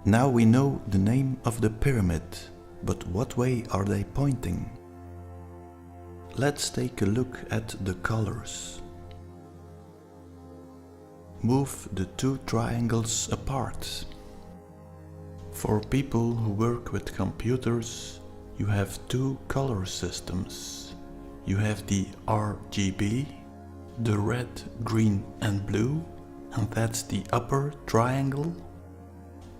Now we know the name of the pyramid, but what way are they pointing? Let's take a look at the colors. Move the two triangles apart. For people who work with computers, you have two color systems. You have the RGB, the red, green and blue, and that's the upper triangle.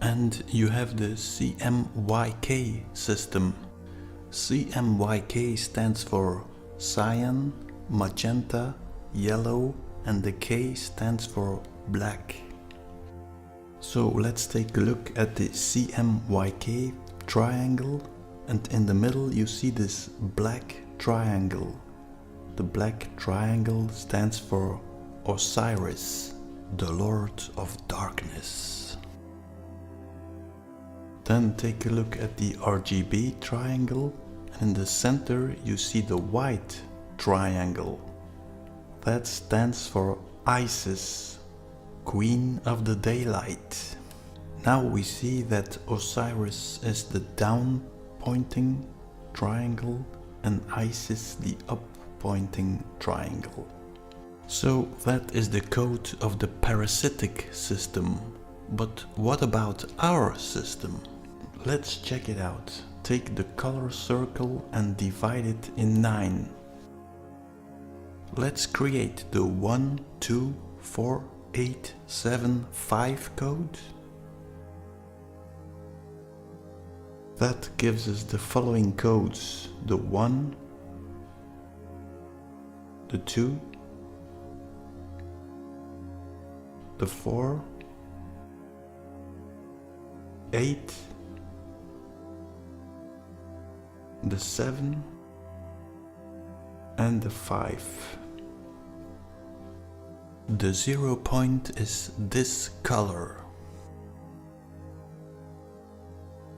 And you have the CMYK system. CMYK stands for cyan, magenta, yellow, and the K stands for black. So let's take a look at the CMYK triangle, and in the middle you see this black triangle. The black triangle stands for Osiris, the Lord of Darkness. Then take a look at the RGB triangle, and in the center you see the white triangle. That stands for Isis, Queen of the Daylight. Now we see that Osiris is the down pointing triangle and Isis the up pointing triangle. So that is the code of the parasitic system. But what about our system? Let's check it out. Take the color circle and divide it in 9. Let's create the 1, 2, 4, 8, 7, 5 code. That gives us the following codes: the 1, the 2, the 4, 8, the 7, and the 5. The 0 point is this color.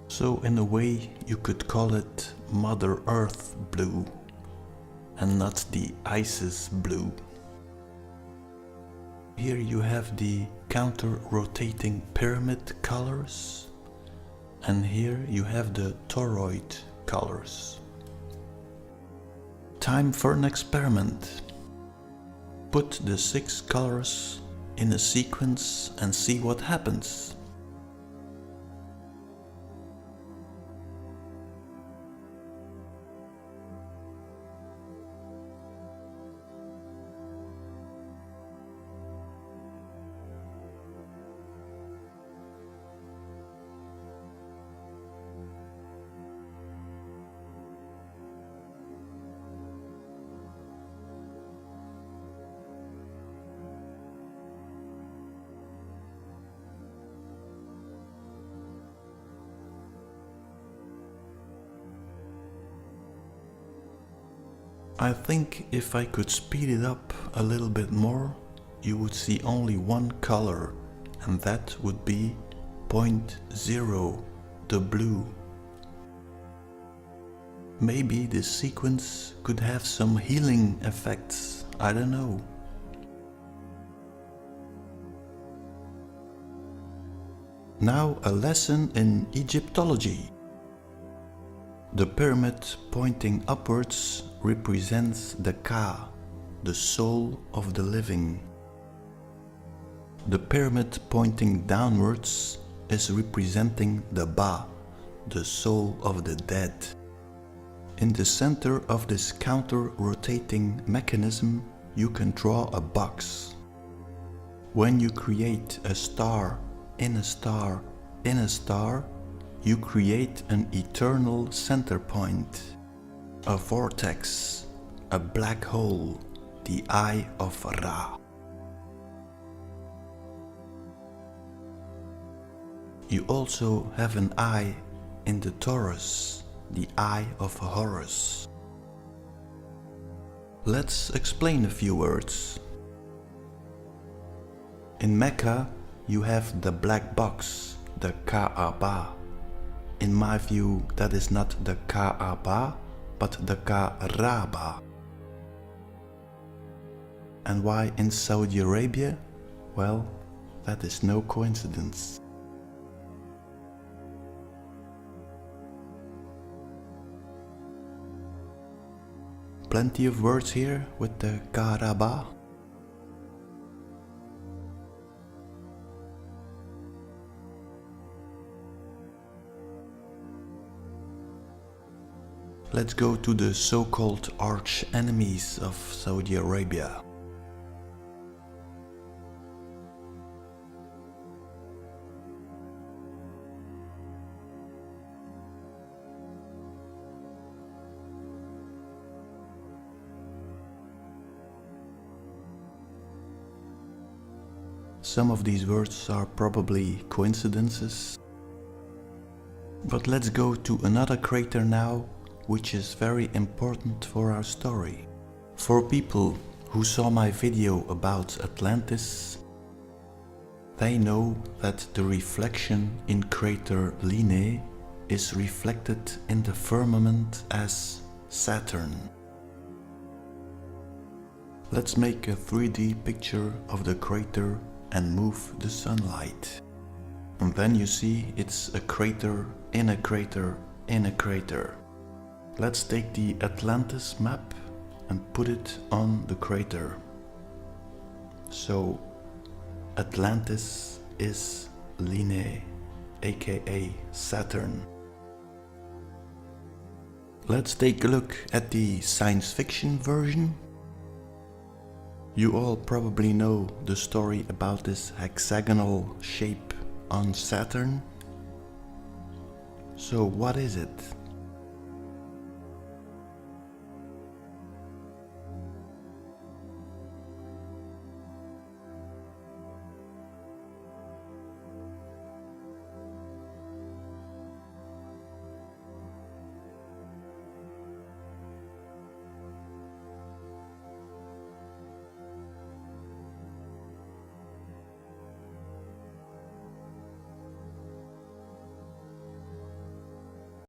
So in a way you could call it Mother Earth blue and not the Isis blue. Here you have the counter-rotating pyramid colors, and here you have the toroid colors. Time for an experiment. Put the 6 colors in a sequence and see what happens. I think if I could speed it up a little bit more, you would see only one color, and that would be 0.0, the blue. Maybe this sequence could have some healing effects, I don't know. Now a lesson in Egyptology. The pyramid pointing upwards represents the Ka, the soul of the living. The pyramid pointing downwards is representing the Ba, the soul of the dead. In the center of this counter-rotating mechanism, you can draw a box. When you create a star in a star in a star, you create an eternal center point, a vortex, a black hole, the Eye of Ra. You also have an eye in the Taurus, the Eye of Horus. Let's explain a few words. In Mecca, you have the black box, the Kaaba. In my view, that is not the Kaaba, but the Kaaba. And why in Saudi Arabia? Well, that is no coincidence. plenty of words here with the Karaba. Let's go to the so-called arch enemies of Saudi Arabia. Some of these words are probably coincidences. But let's go to another crater now, which is very important for our story. For people who saw my video about Atlantis, they know that the reflection in crater Linné is reflected in the firmament as Saturn. Let's make a 3D picture of the crater and move the sunlight. And then you see it's a crater in a crater in a crater. Let's take the Atlantis map and put it on the crater. So Atlantis is Linné, aka Saturn. Let's take a look at the science fiction version. You all probably know the story about this hexagonal shape on Saturn. So what is it?